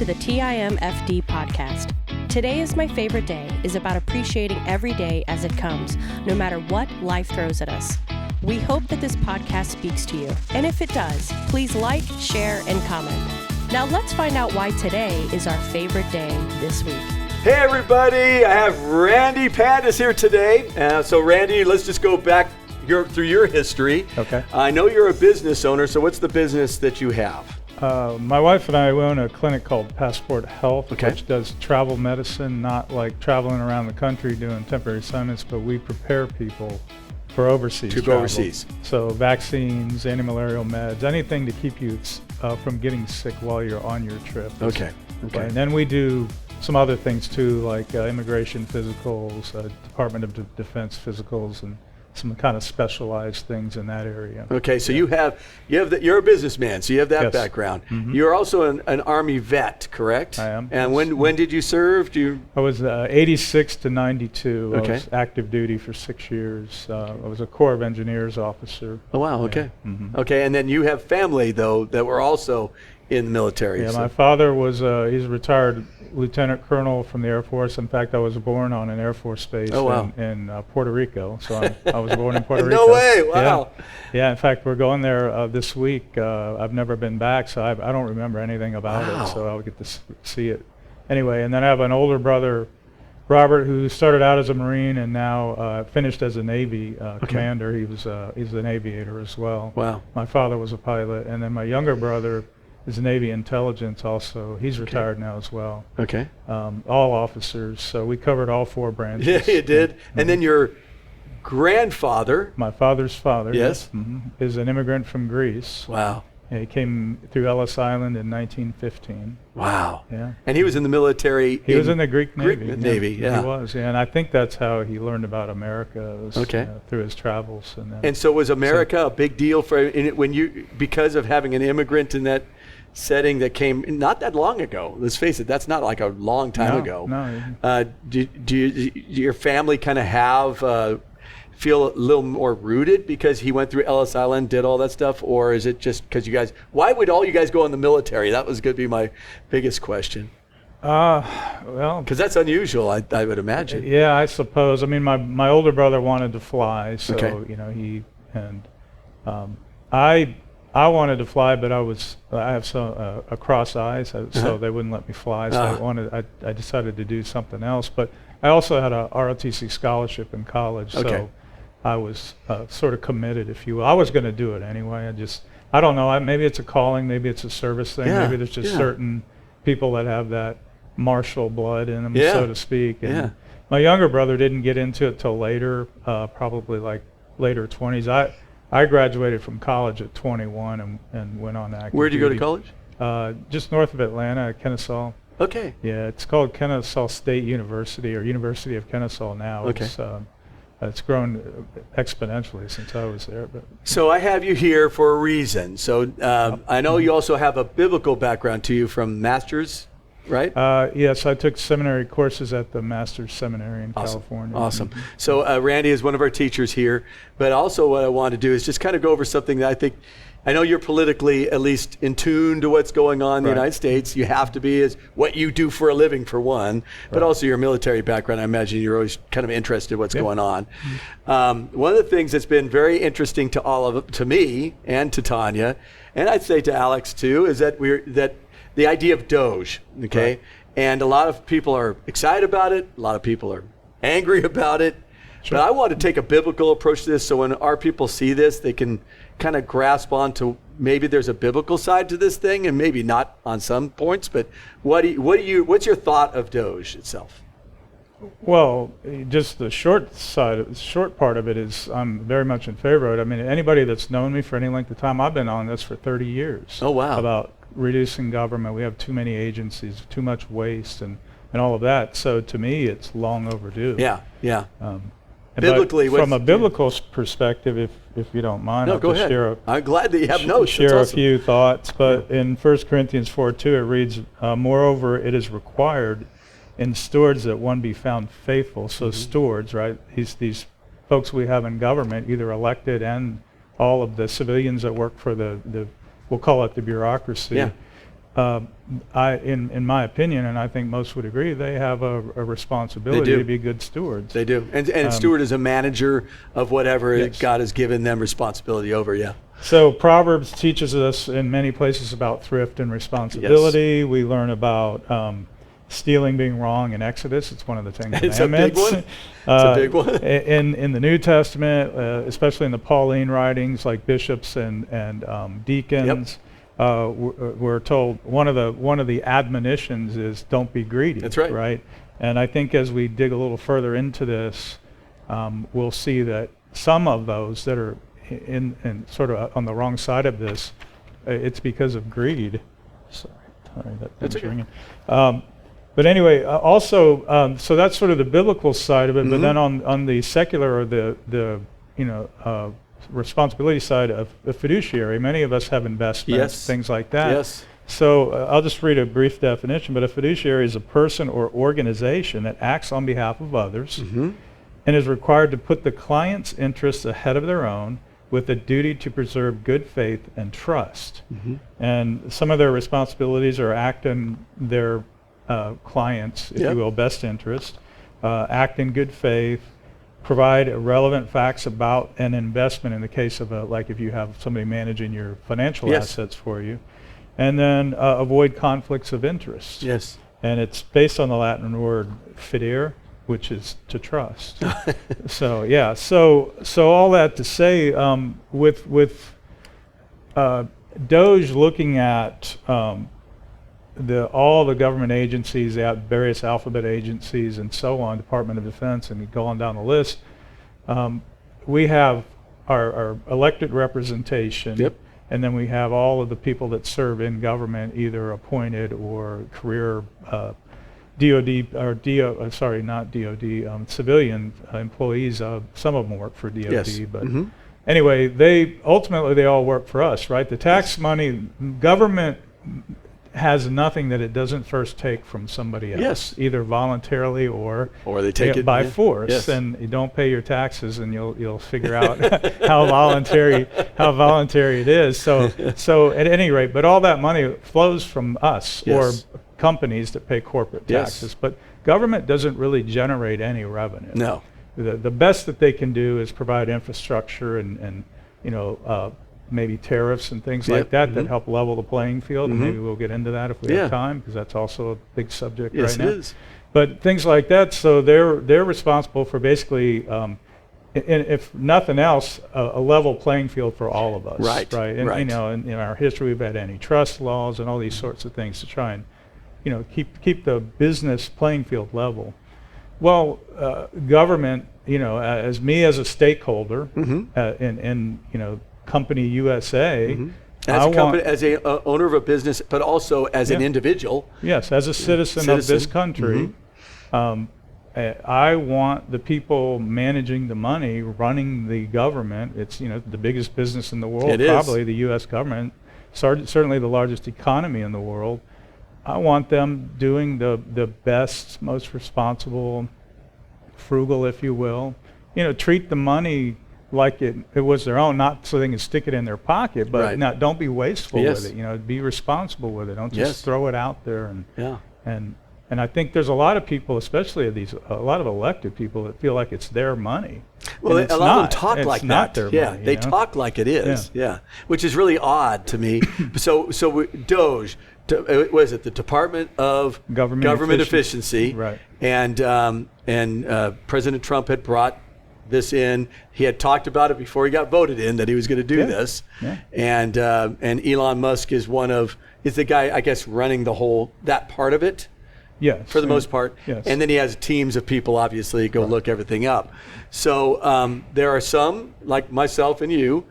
the TIMFD podcast. Today is my favorite day is about appreciating every day as it comes, no matter what life throws at us. We hope that this podcast speaks to you. And if it does, please like, share, and comment. Now let's find out why today is our favorite day this week. Hey everybody, I have Randy Pandis here today. So Randy, let's just go back through your history. Okay. I know you're a business owner, so what's the business that you have? My wife and I own a clinic called Passport Health, Okay. which does travel medicine, not like traveling around the country doing temporary assignments, but we prepare people for overseas To go travel. overseas. So vaccines, anti-malarial meds, anything to keep you from getting sick while you're on your trip. Okay. And then we do some other things too, like immigration physicals, Department of Defense physicals, and some kind of specialized things in that area. Okay, so you're a businessman, so you have that Yes. background. Mhm. You're also an Army vet, correct? I am. And Yes. when did you serve? I was 86 to 92. Okay. I was active duty for 6 years. I was a Corps of Engineers officer. Oh wow, okay. Yeah. Mhm. Okay, and then you have family though that were also in the military. Yeah, so- my father was he's a retired lieutenant colonel from the Air Force. In fact, I was born on an Air Force base Oh, wow. in Puerto Rico. So I was born in Puerto Rico. No way, wow. Yeah, in fact, we're going there this week. I've never been back, so I don't remember anything about Wow. it, so I'll get to see it. Anyway, and then I have an older brother, Robert, who started out as a Marine and now finished as a Navy commander. He's an aviator as well. Wow. My father was a pilot, and then my younger brother is Navy intelligence also. He's retired now as well. Okay. All officers, so we covered all four branches. Yeah, you did. And then your grandfather. My father's father, Yes. is an immigrant from Greece. Wow. He came through Ellis Island in 1915. Wow. Yeah. And he was in the military. He was in the Greek Navy. Navy, yeah. He was, yeah. And I think that's how he learned about America, was, Okay. through his travels. And so was America a big deal because of having an immigrant in that setting that came not that long ago? Let's face it, that's not like a long time ago. No. Do your family kind of feel a little more rooted because he went through Ellis Island, did all that stuff, or is it just because you guys? Why would all you guys go in the military? That was going to be my biggest question. Well, Because that's unusual, I would imagine. yeah, I suppose. I mean, my older brother wanted to fly, so Okay. I wanted to fly, but I have a cross eyes, so they wouldn't let me fly. So I decided to do something else. But I also had a ROTC scholarship in college, Okay. so I was sort of committed, if you will. I was going to do it anyway. I don't know. Maybe it's a calling. Maybe it's a service thing. Yeah, Maybe there's just yeah. certain people that have that martial blood in them, Yeah. so to speak. And Yeah. my younger brother didn't get into it till later, probably like later 20s. I graduated from college at 21 and went on active Where did you go to duty. college? Just north of Atlanta, at Kennesaw. Okay. Yeah, it's called Kennesaw State University, or University of Kennesaw now. Okay. It's grown exponentially since I was there. But So I have you here for a reason. So I know you also have a biblical background to you from master's, right? yes, I took seminary courses at the Master's Seminary in Awesome. California. Awesome. Mhm. So Randy is one of our teachers here, but also what I want to do is just kind of go over something that I know you're politically at least in tune to what's going on in the Right. United States. You have to be, is what you do for a living for one, but Right. also your military background. I imagine you're always kind of interested in what's Yeah. going on. One of the things that's been very interesting to me and to Tanya, and I'd say to Alex too, is that the idea of DOGE, okay? Right. And a lot of people are excited about it. A lot of people are angry about it. Sure. But I want to take a biblical approach to this, so when our people see this, they can kind of grasp onto maybe there's a biblical side to this thing, and maybe not on some points. But what's your thought of DOGE itself? Well, just the short part of it is I'm very much in favor of it. I mean, anybody that's known me for any length of time, I've been on this for 30 years. Oh, wow. About reducing government. We have too many agencies, too much waste, and all of that. So to me, it's long overdue. Yeah. But Biblically, from a biblical perspective, if you don't mind, No, I'll go just ahead. I'm glad that you have notes. share That's a awesome. few thoughts. But in 1 Corinthians 4:2, it reads, moreover, it is required in stewards that one be found faithful. So stewards, right? These folks we have in government, either elected and all of the civilians that work for the we'll call it the bureaucracy. Yeah. in my opinion, and I think most would agree, they have a responsibility to be good stewards. They do. And steward is a manager of whatever God has given them responsibility over, So Proverbs teaches us in many places about thrift and responsibility. Yes. We learn about stealing being wrong in Exodus. It's one of the Ten Commandments. It's a big one. In the New Testament, especially in the Pauline writings, like bishops and deacons, we're told one of the admonitions is don't be greedy. That's right. Right. And I think as we dig a little further into this, we'll see that some of those that are in sort of on the wrong side of this, it's because of greed. Sorry, that's ringing. But anyway, also, so that's sort of the biblical side of it. But then on the secular or the responsibility side of the fiduciary, many of us have investments, things like that. Yes. So I'll just read a brief definition. But a fiduciary is a person or organization that acts on behalf of others and is required to put the client's interests ahead of their own, with a duty to preserve good faith and trust. And some of their responsibilities are act in their clients', if you will, best interest, act in good faith, provide relevant facts about an investment in the case of like if you have somebody managing your financial assets for you, and then avoid conflicts of interest. Yes. And it's based on the Latin word fidere, which is to trust. So all that to say, with DOGE looking at all the government agencies, various alphabet agencies and so on, Department of Defense, and going down the list, we have our elected representation, and then we have all of the people that serve in government, either appointed or career DOD, or not DOD, civilian employees. Some of them work for DOD, but anyway, they all work for us, right? The tax money, government has nothing that it doesn't first take from somebody else, either voluntarily or they take it by force. And you don't pay your taxes, and you'll figure out how voluntary it is. So at any rate, but all that money flows from us or companies that pay corporate taxes, but government doesn't really generate any revenue. No. The best that they can do is provide infrastructure and maybe tariffs and things like that that help level the playing field. And maybe we'll get into that if we have time, because that's also a big subject right now. Yes, it is. But things like that, so they're responsible for basically, if nothing else, a level playing field for all of us. Right. And in our history, we've had antitrust laws and all these sorts of things to try and keep the business playing field level. Well, government, as me as a stakeholder in Company USA, as a owner of a business, but also as an individual. Yes, as a citizen of this country, I want the people managing the money, running the government. It's the biggest business in the world, probably the U.S. government, certainly the largest economy in the world. I want them doing the best, most responsible, frugal, if you will. Treat the money like it was their own, not so they can stick it in their pocket, but don't be wasteful with it. Be responsible with it. Don't just throw it out there. And I think there's a lot of people, especially a lot of elected people, that feel like it's their money. Well, a lot of them talk like that. It's not their money. They talk like it is. Which is really odd to me. So DOGE. What is it? The Department of Government Efficiency. Right. And President Trump had brought this in. He had talked about it before he got voted in, that he was going to do this. And Elon Musk is the guy, I guess, running that part of it. Yes. For the most part. Yes. And then he has teams of people, obviously, go look everything up. So there are some, like myself and you,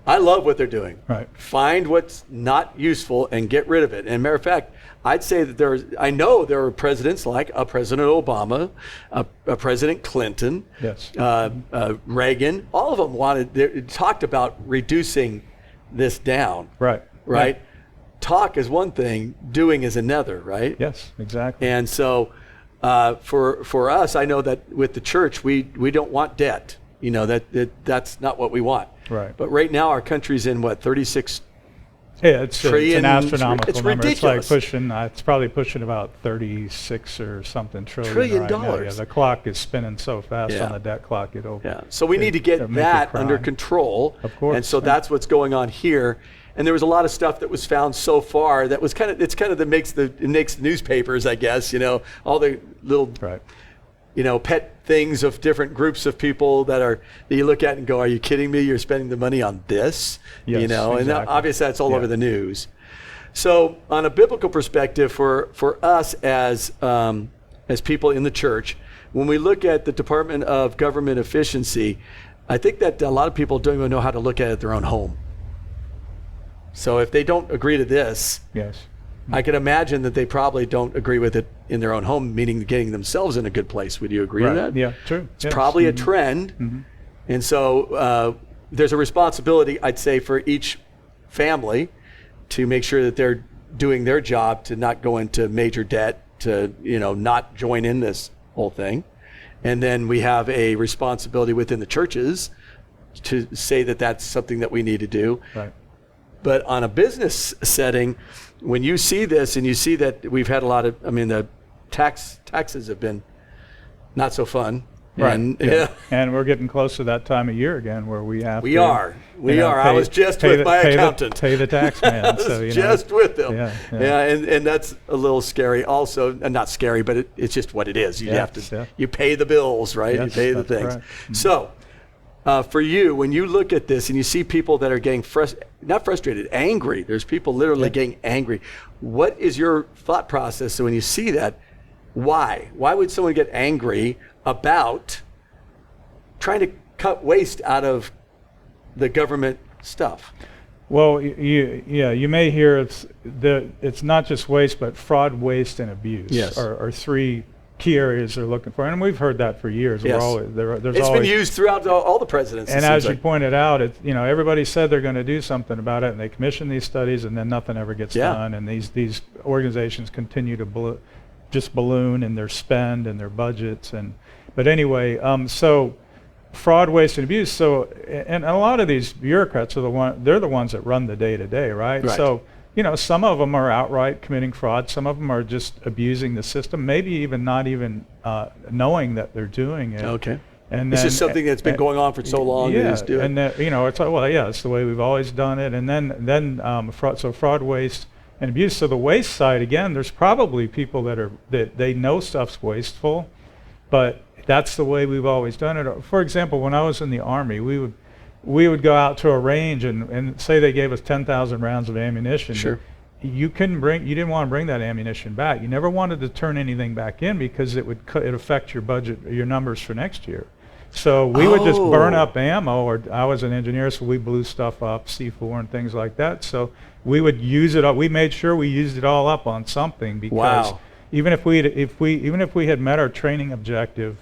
I love what they're doing. Right. Find what's not useful and get rid of it. And matter of fact, I'd say that I know there are presidents like a President Obama, a President Clinton, Reagan. All of them talked about reducing this down. Right. Talk is one thing, doing is another, right? Yes, exactly. And so for us, I know that with the church, we don't want debt. That's not what we want. Right. But right now, our country's in $36 Yeah, it's an astronomical it's number. ridiculous. It's like pushing. It's probably pushing about 36 or something trillion right now. Yeah, dollars. the clock is spinning so fast Yeah. on the debt clock. It'll. Yeah. So we need to get that under control. Of course. And so that's what's going on here. And there was a lot of stuff that was found so far that was that makes the newspapers, I guess. All the little. Right. Pet things of different groups of people that you look at and go, are you kidding me? You're spending the money on this? Yes, And exactly. obviously that's all over the news. So on a biblical perspective for us as people in the church, when we look at the Department of Government Efficiency, I think that a lot of people don't even know how to look at it their own home. So if they don't agree to this, Yes. I can imagine that they probably don't agree with it in their own home, meaning getting themselves in a good place. Would you agree with that? Yeah, true. It's probably a trend. And so there's a responsibility, I'd say, for each family to make sure that they're doing their job to not go into major debt, to not join in this whole thing. And then we have a responsibility within the churches to say that that's something that we need to do. Right. But on a business setting, when you see this and you see that we've had a lot of, the taxes have been not so fun. Right. And, and we're getting close to that time of year again where we have We are. I was just with my accountant. Pay the tax man. I was just with them. Yeah. And that's a little scary also. Not scary, but it's just what it is. You have to, you pay the bills, right? Yes, you pay the that's things. correct. So for you, when you look at this and you see people that are getting not frustrated, angry, there's people literally getting angry. What is your thought process? So when you see that, why? Why would someone get angry about trying to cut waste out of the government stuff? Well, you may hear it's not just waste, but fraud, waste, and abuse. Yes. Are three key areas they're looking for, and we've heard that for years. Yes. It's been used throughout all the presidents. And as you pointed out, everybody said they're going to do something about it, and they commission these studies, and then nothing ever gets done. And these organizations continue to just balloon in their spend and their budgets. But anyway, so fraud, waste, and abuse. So, and a lot of these bureaucrats they're the ones that run the day to day, right? So, some of them are outright committing fraud. Some of them are just abusing the system, maybe even not even knowing that they're doing it. Okay. And this is something that's been going on for so long. Yeah, just do it. And it's like, it's the way we've always done it. And then fraud, waste, and abuse. So the waste side, again, there's probably people that they know stuff's wasteful, but that's the way we've always done it. For example, when I was in the Army, we would go out to a range and say they gave us 10,000 rounds of ammunition. Sure. You didn't want to bring that ammunition back. You never wanted to turn anything back in because it would affect your budget, your numbers for next year. So we would just burn up ammo, or I was an engineer, so we blew stuff up, C4 and things like that. So we would use it up. We made sure we used it all up on something, because even if we had met our training objective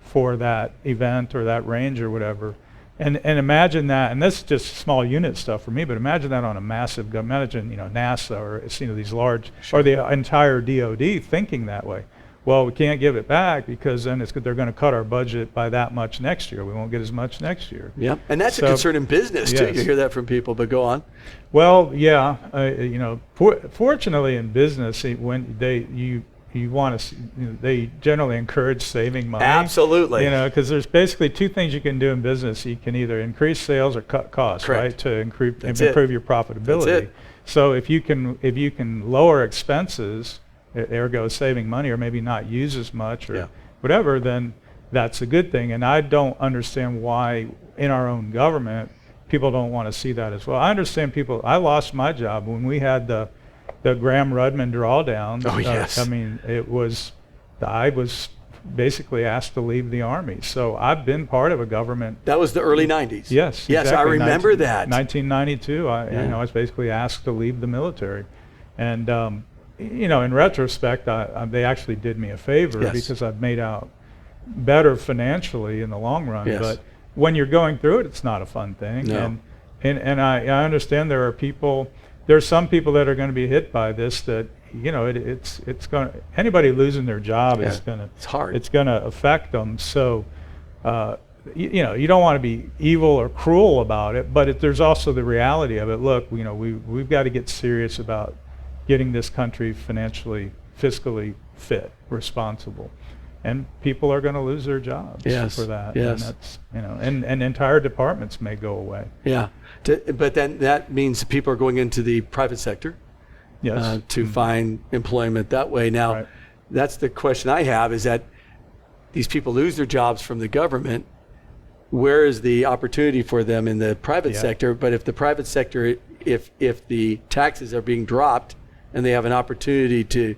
for that event or that range or whatever, and imagine that, and this is just small unit stuff for me, but imagine that on a massive, imagine NASA or these large, or the entire DOD thinking that way. Well, we can't give it back because then they're going to cut our budget by that much next year. We won't get as much next year. Yeah, and that's a concern in business too. You hear that from people, but go on. Well, yeah, fortunately in business, when you want to, they generally encourage saving money. Absolutely. Because there's basically two things you can do in business. You can either increase sales or cut costs, Correct. right, to improve your profitability. That's it. So if you can lower expenses, ergo saving money, or maybe not use as much or whatever, then that's a good thing. And I don't understand why in our own government people don't want to see that as well. I understand people. I lost my job when we had the Graham-Rudman drawdown. Oh, yes. I was basically asked to leave the Army. So I've been part of a government. That was the early 90s. Yes. Yes, exactly. I remember that. 1992, I was basically asked to leave the military. And, in retrospect, they actually did me a favor because I've made out better financially in the long run. Yes. But when you're going through it, it's not a fun thing. No. And I understand there's some people that are going to be hit by this, that it's going to, anybody losing their job is going to, it's hard. It's going to affect them. So you don't want to be evil or cruel about it, but there's also the reality of it. Look, we've got to get serious about getting this country financially, fiscally fit, responsible. And people are going to lose their jobs for that. Yes. And that's, and entire departments may go away. Yeah. But then that means people are going into the private sector to find employment that way. Now, that's the question I have, is that these people lose their jobs from the government. Where is the opportunity for them in the private sector? But if the private sector, if the taxes are being dropped and they have an opportunity to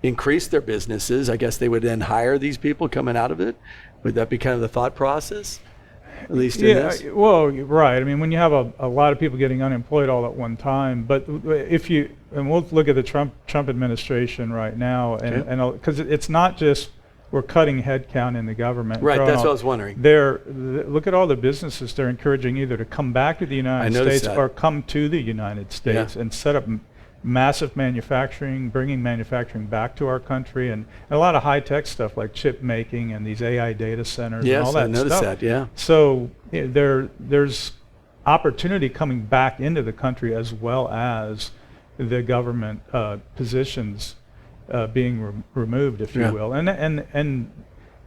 increase their businesses, I guess they would then hire these people coming out of it. Would that be kind of the thought process, at least in this? Well, right. I mean, when you have a lot of people getting unemployed all at one time, but and we'll look at the Trump administration right now, and because it's not just we're cutting headcount in the government. Right, that's what I was wondering. Look at all the businesses they're encouraging either to come back to the United States or come to the United States and set up massive manufacturing, bringing manufacturing back to our country, and a lot of high-tech stuff like chip making and these AI data centers and all that stuff. Yes, I noticed that, So there's opportunity coming back into the country, as well as the government positions being removed, if you will. And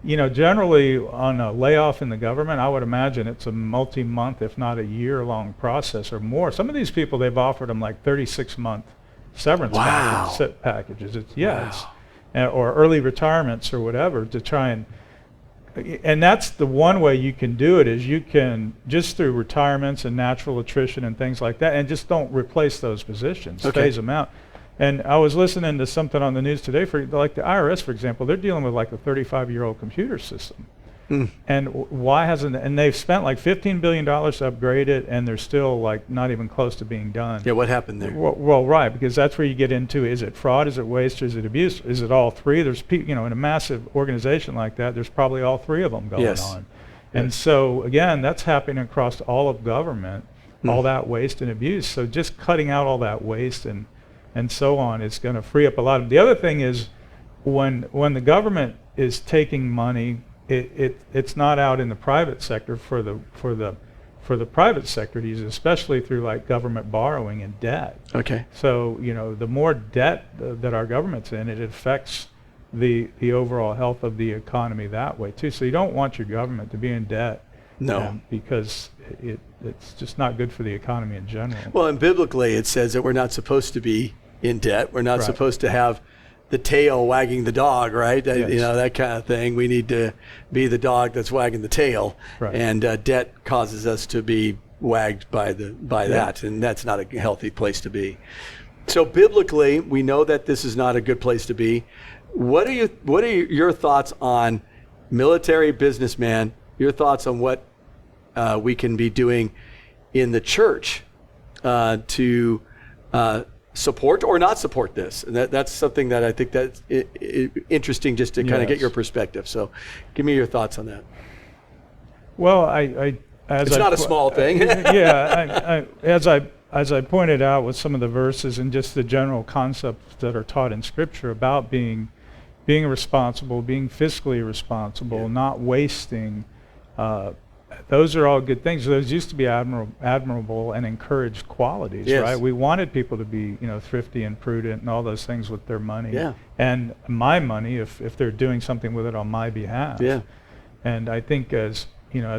generally on a layoff in the government, I would imagine it's a multi-month, if not a year-long process or more. Some of these people, they've offered them like 36-month severance packages. Or early retirements or whatever to try and that's the one way you can do it, is you can just through retirements and natural attrition and things like that, and just don't replace those positions, phase them out. And I was listening to something on the news today for like the IRS, for example. They're dealing with like a 35-year-old computer system. And why hasn't, and they've spent like $15 billion to upgrade it, and they're still like not even close to being done. Yeah, what happened there? Well, right, because that's where you get into, is it fraud, is it waste, or is it abuse? Is it all three? There's in a massive organization like that, there's probably all three of them going on. And so again, that's happening across all of government, all that waste and abuse. So just cutting out all that waste and so on is going to free up a lot of. The other thing is when the government is taking money, it's not out in the private sector for the private sector to use, especially through like government borrowing and debt. Okay. So the more debt that our government's in, it affects the overall health of the economy that way too. So you don't want your government to be in debt. No. Because it's just not good for the economy in general. Well, and biblically it says that we're not supposed to be in debt. We're not supposed to have the tail wagging the dog, right? That kind of thing. We need to be the dog that's wagging the tail, and debt causes us to be wagged by that, and that's not a healthy place to be. So biblically, we know that this is not a good place to be. What are your thoughts on military businessman? Your thoughts on what we can be doing in the church to support or not support this? And that's something that I think that's interesting, just to kind of get your perspective. So give me your thoughts on that. Well, it's not a small thing. As I pointed out with some of the verses and just the general concepts that are taught in Scripture about being responsible, being fiscally responsible, not wasting, those are all good things. Those used to be admirable and encouraged qualities, right? We wanted people to be, thrifty and prudent and all those things with their money. And my money, if they're doing something with it on my behalf. And I think as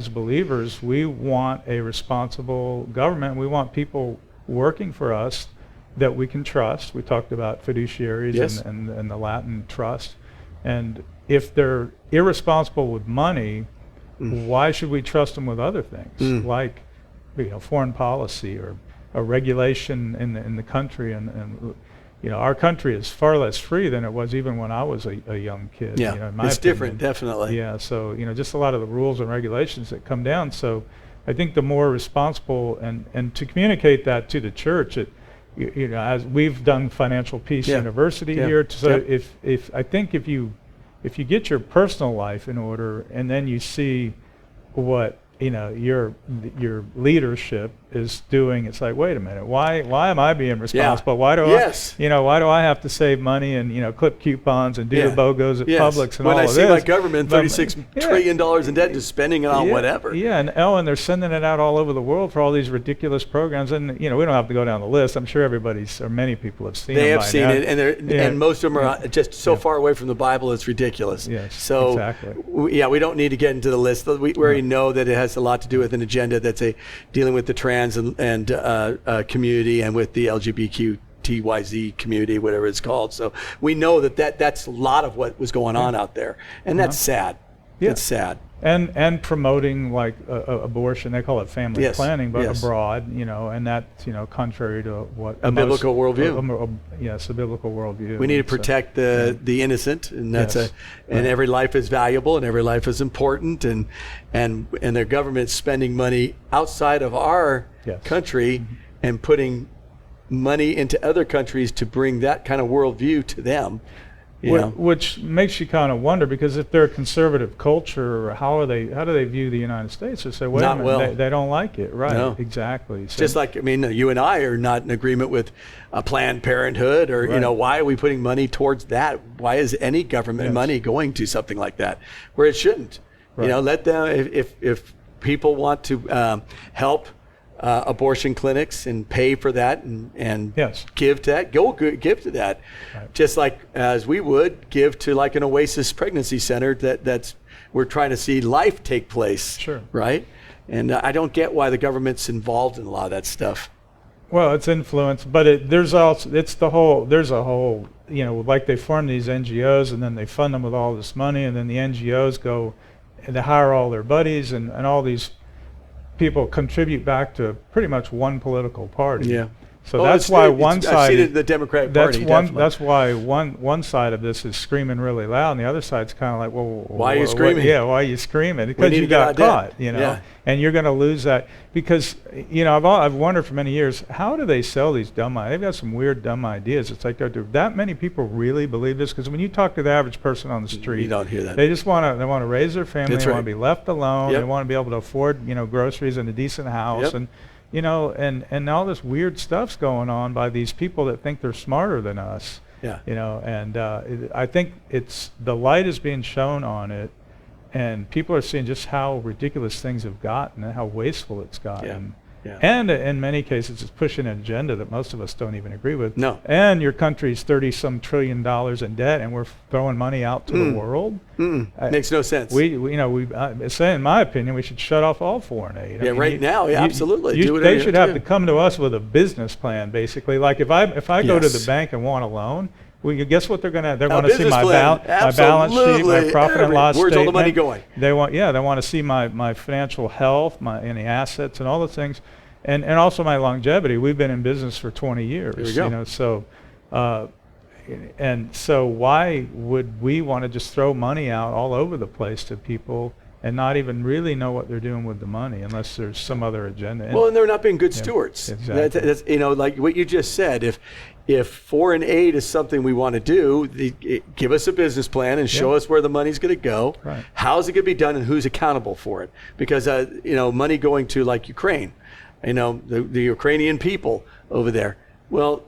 believers, we want a responsible government. We want people working for us that we can trust. We talked about fiduciaries and the Latin trust. And if they're irresponsible with money, why should we trust them with other things, like foreign policy or a regulation in the country? And our country is far less free than it was even when I was a young kid. In my it's opinion. different, definitely. So just a lot of the rules and regulations that come down. So I think the more responsible and to communicate that to the church, as we've done Financial Peace University here. So if you get your personal life in order, and then you see what your leadership is doing. It's like, wait a minute, why am I being responsible? Why do why do I have to save money and clip coupons and do the BOGOs at Publix and when all I of see this? my government $36 trillion in debt, just spending it on whatever. And they're sending it out all over the world for all these ridiculous programs, and we don't have to go down the list. I'm sure many people have seen. They them have seen now. it, and most of them are just so far away from the Bible, it's ridiculous. Yes, so exactly. We don't need to get into the list. We already know that it has a lot to do with an agenda that's dealing with the trans and community and with the LGBTQTYZ community, whatever it's called. So we know that's a lot of what was going on out there, and that's sad. Yeah. It's sad. And promoting like abortion, they call it family planning, but abroad, and that's contrary to what a biblical worldview. Yes, a biblical worldview. We need to protect the innocent, and that's and every life is valuable, and every life is important, and their government's spending money outside of our country and putting money into other countries to bring that kind of worldview to them. Which makes you kind of wonder, because if they're a conservative culture, how do they view the United States? They say, wait a minute, they don't like it, right? No. Exactly. So just like, you and I are not in agreement with Planned Parenthood, or why are we putting money towards that? Why is any government money going to something like that where it shouldn't? Right. Let them, if people want to help abortion clinics and pay for that and give to that, give to that. Right. Just like as we would give to like an Oasis pregnancy center that's we're trying to see life take place. Sure. Right? And I don't get why the government's involved in a lot of that stuff. Well, it's influence, but there's a whole, like they form these NGOs and then they fund them with all this money, and then the NGOs go and they hire all their buddies and all these people contribute back to pretty much one political party. Yeah. So that's why one side. I've seen it in the Democratic Party. That's why one side of this is screaming really loud, and the other side's kind of like, well, why are you screaming? Why are you screaming? Because you got caught, and you're going to lose that. Because I've wondered for many years, how do they sell these dumb ideas? They've got some weird dumb ideas. It's like, do that many people really believe this? Because when you talk to the average person on the street, you don't hear that. They just want to raise their family. They want to be left alone. Yep. They want to be able to afford groceries and a decent house. Yep. And all this weird stuff's going on by these people that think they're smarter than us. Yeah. I think the light is being shown on it, and people are seeing just how ridiculous things have gotten and how wasteful it's gotten. Yeah. And in many cases, it's pushing an agenda that most of us don't even agree with. No. And your country's $30-some trillion in debt, and we're throwing money out to the world. Makes no sense. In my opinion, we should shut off all foreign aid. Absolutely. They should have to come to us with a business plan, basically. Like if I go to the bank and want a loan, guess what they're going to see? My balance sheet, my profit and loss statement. Where's all the money going? They want to see my financial health, any assets and all the things, and also my longevity. We've been in business for 20 years. There we go. So why would we want to just throw money out all over the place to people and not even really know what they're doing with the money unless there's some other agenda? And they're not being good stewards. Exactly. That's like what you just said. If foreign aid is something we want to do, give us a business plan and show us where the money's going to go. Right. How's it going to be done, and who's accountable for it? Because money going to like Ukraine, the Ukrainian people over there. Well,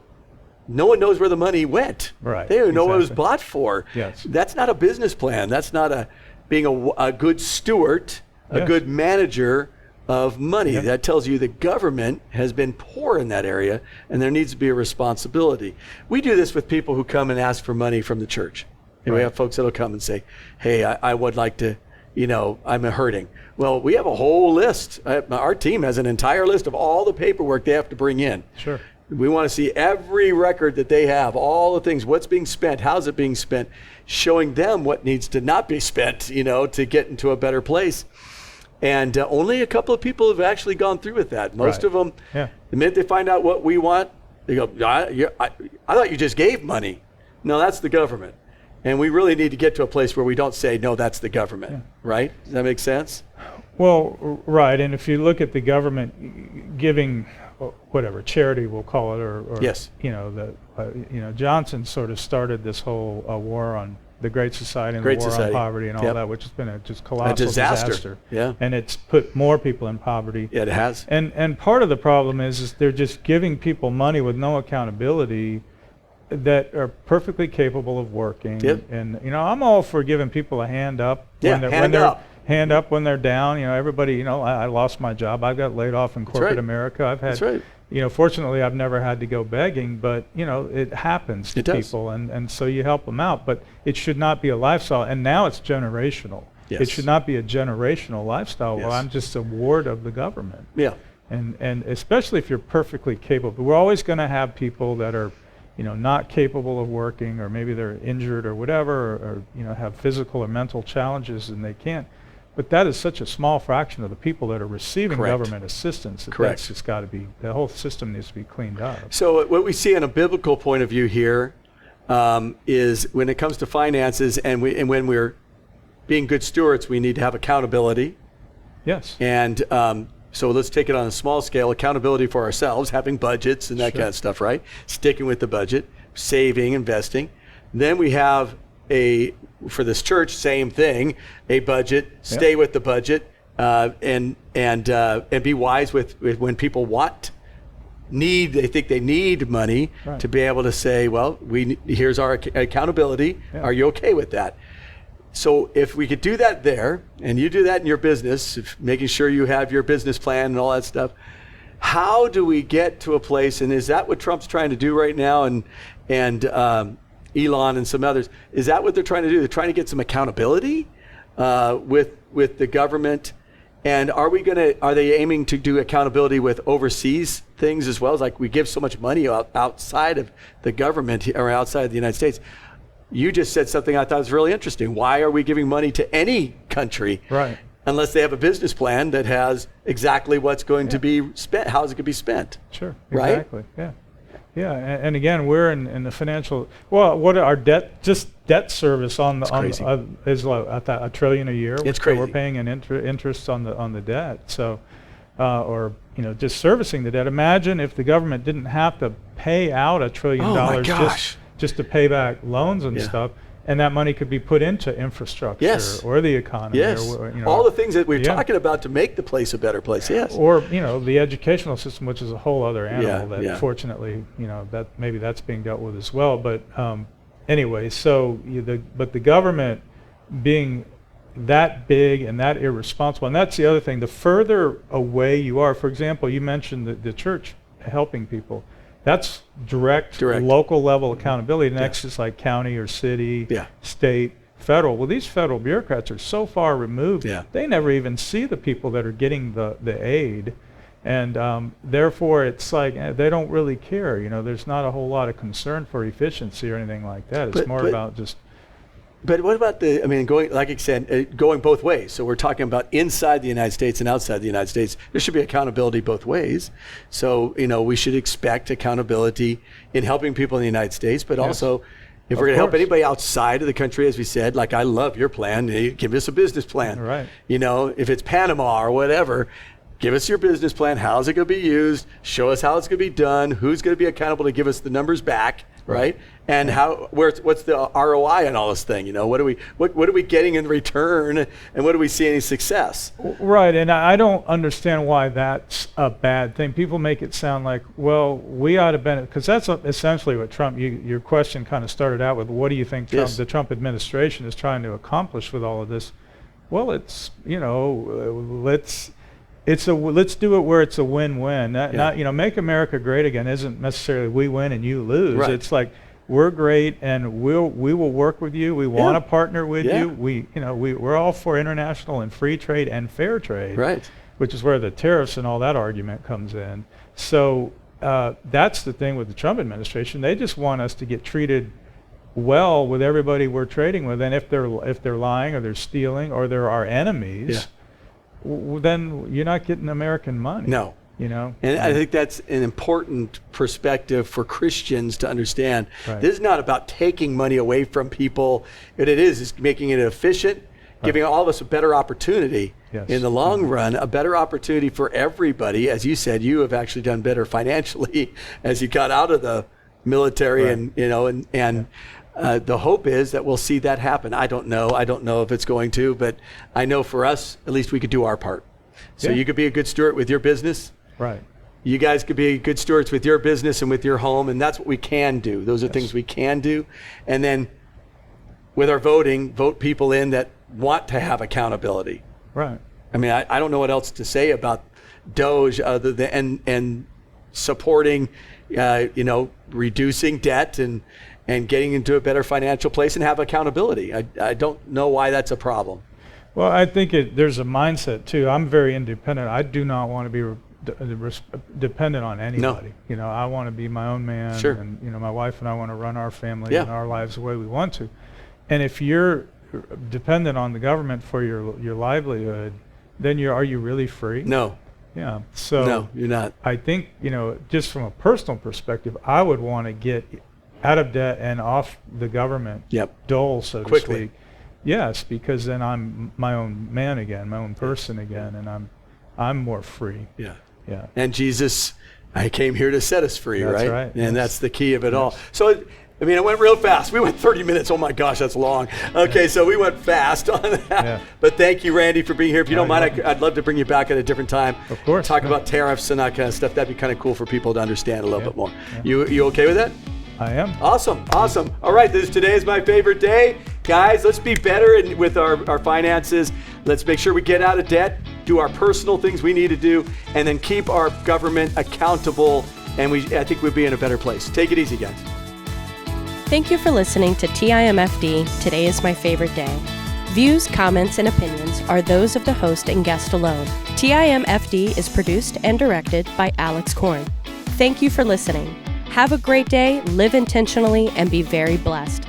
no one knows where the money went. Right. They don't know what it was bought for. Yes. That's not a business plan. That's not being a good steward, a good manager of money. Yep. That tells you the government has been poor in that area, and there needs to be a responsibility. We do this with people who come and ask for money from the church. And we have folks that will come and say, hey, I would like to, I'm hurting. Well, we have a whole list. Our team has an entire list of all the paperwork they have to bring in. Sure. We want to see every record that they have, all the things, what's being spent, how's it being spent, showing them what needs to not be spent, to get into a better place. And only a couple of people have actually gone through with that. Most of them, the minute they find out what we want, they go, I thought you just gave money. No, that's the government. And we really need to get to a place where we don't say, no, that's the government, right? Does that make sense? Well, right. And if you look at the government giving, whatever, charity we'll call it, or yes. Johnson sort of started this whole war on the Great Society and Great the War Society. on Poverty and all Yep. that, which has been a just colossal disaster. Yeah. And it's put more people in poverty. Yeah, it has. And part of the problem is they're just giving people money with no accountability that are perfectly capable of working. Yep. And I'm all for giving people a hand up hand up when they're down. Everybody, I lost my job. I got laid off in corporate right. America. I've had That's right. Fortunately, I've never had to go begging, but it happens to It does. people, and so you help them out. But it should not be a lifestyle, and now it's generational. Yes. It should not be a generational lifestyle. Yes. Well, I'm just a ward of the government. Yeah. And especially if you're perfectly capable. We're always going to have people that are, not capable of working, or maybe they're injured or whatever, or have physical or mental challenges and they can't. But that is such a small fraction of the people that are receiving Correct. government assistance. Correct. That's just got to be, the whole system needs to be cleaned up. So what we see in a biblical point of view here is when it comes to finances and when we're being good stewards, we need to have accountability. Yes. And so let's take it on a small scale, accountability for ourselves, having budgets and that Sure. kind of stuff, right? Sticking with the budget, saving, investing. Then we have for this church, same thing, a budget, stay with the budget, and be wise with when people they think they need money Right. to be able to say, well, here's our accountability. Yeah. Are you okay with that? So if we could do that there, and you do that in your business, making sure you have your business plan and all that stuff, how do we get to a place, and is that what Trump's trying to do right now, and Elon and some others, is that what they're trying to do? They're trying to get some accountability with the government, and are they aiming to do accountability with overseas things as well? As like we give so much money outside of the government or outside of the United States. You just said something I thought was really interesting. Why are we giving money to any country? Right. Unless they have a business plan that has exactly what's going to be spent, how is it going to be spent? Sure. Right? Exactly. Yeah. Yeah. And again, we're in the financial. Well, what our debt service crazy. is like $1 trillion a year. It's So crazy. we're paying an interest on the debt. So, or just servicing the debt. Imagine if the government didn't have to pay out $1 trillion Oh my gosh. just to pay back loans and Yeah. stuff, and that money could be put into infrastructure Yes. or the economy. Yes. Or, All the things that we're Yeah. talking about to make the place a better place. Yes. Or the educational system, which is a whole other animal that yeah. fortunately that maybe that's being dealt with as well. But anyway, so but the government being that big and that irresponsible, and that's the other thing. The further away you are, for example, you mentioned the church helping people. That's direct. Local level accountability. Next is like county or city, state, federal. Well, these federal bureaucrats are so far removed, they never even see the people that are getting the aid. And therefore, it's like they don't really care. There's not a whole lot of concern for efficiency or anything like that. It's more about just... But what about going, like I said, going both ways? So we're talking about inside the United States and outside the United States. There should be accountability both ways. So, we should expect accountability in helping people in the United States, but also if we're going to help anybody outside of the country, as we said, like I love your plan, give us a business plan. Right. If it's Panama or whatever, give us your business plan. How's it going to be used? Show us how it's going to be done. Who's going to be accountable to give us the numbers back, right? And what's the ROI on all this thing? What are we getting in return, and what do we see any success? Right, and I don't understand why that's a bad thing. People make it sound like, well, we ought to benefit, because that's essentially what Trump. Your question kind of started out with, what do you think the Trump administration is trying to accomplish with all of this? Well, it's let's do it where it's a win-win. Not make America great again isn't necessarily we win and you lose. Right. It's like we're great and we will work with you. We want to partner with you. We're all for international and free trade and fair trade. Right. Which is where the tariffs and all that argument comes in. So that's the thing with the Trump administration. They just want us to get treated well with everybody we're trading with, and if they're lying or they're stealing or they're our enemies. Then you're not getting American money. No. And I think that's an important perspective for Christians to understand. Right. This is not about taking money away from people. What it is making it efficient, giving all of us a better opportunity in the long run, a better opportunity for everybody. As you said, you have actually done better financially as you got out of the military, and The hope is that we'll see that happen. I don't know if it's going to, but I know for us, at least we could do our part. So you could be a good steward with your business. Right. You guys could be good stewards with your business and with your home, and that's what we can do. Those are things we can do. And then with our voting, vote people in that want to have accountability. Right. I mean, I don't know what else to say about DOGE other than and supporting, reducing debt and getting into a better financial place and have accountability. I don't know why that's a problem. Well, I think there's a mindset too. I'm very independent. I do not want to be dependent on anybody. No. I want to be my own man. Sure. And my wife and I want to run our family and our lives the way we want to. And if you're dependent on the government for your livelihood, then are you really free? No. Yeah. So no, you're not. I think, just from a personal perspective, I would want to get out of debt and off the government dole, so to speak. Yes, because then I'm my own man again, my own person again, and I'm more free. Yeah. Yeah. And Jesus, I came here to set us free, That's right? right. And that's the key of it all. So, it went real fast. We went 30 minutes. Oh my gosh, that's long. Okay, so we went fast on that. Yeah. But thank you, Randy, for being here. If you don't mind, I'd love to bring you back at a different time. Of course. Talk about tariffs and that kind of stuff. That'd be kind of cool for people to understand a little bit more. Yeah. You okay with that? I am. Awesome. All right, today is my favorite day. Guys, let's be better with our finances. Let's make sure we get out of debt, do our personal things we need to do, and then keep our government accountable. And I think we'll be in a better place. Take it easy, guys. Thank you for listening to TIMFD, Today is My Favorite Day. Views, comments, and opinions are those of the host and guest alone. TIMFD is produced and directed by Alex Korn. Thank you for listening. Have a great day, live intentionally, and be very blessed.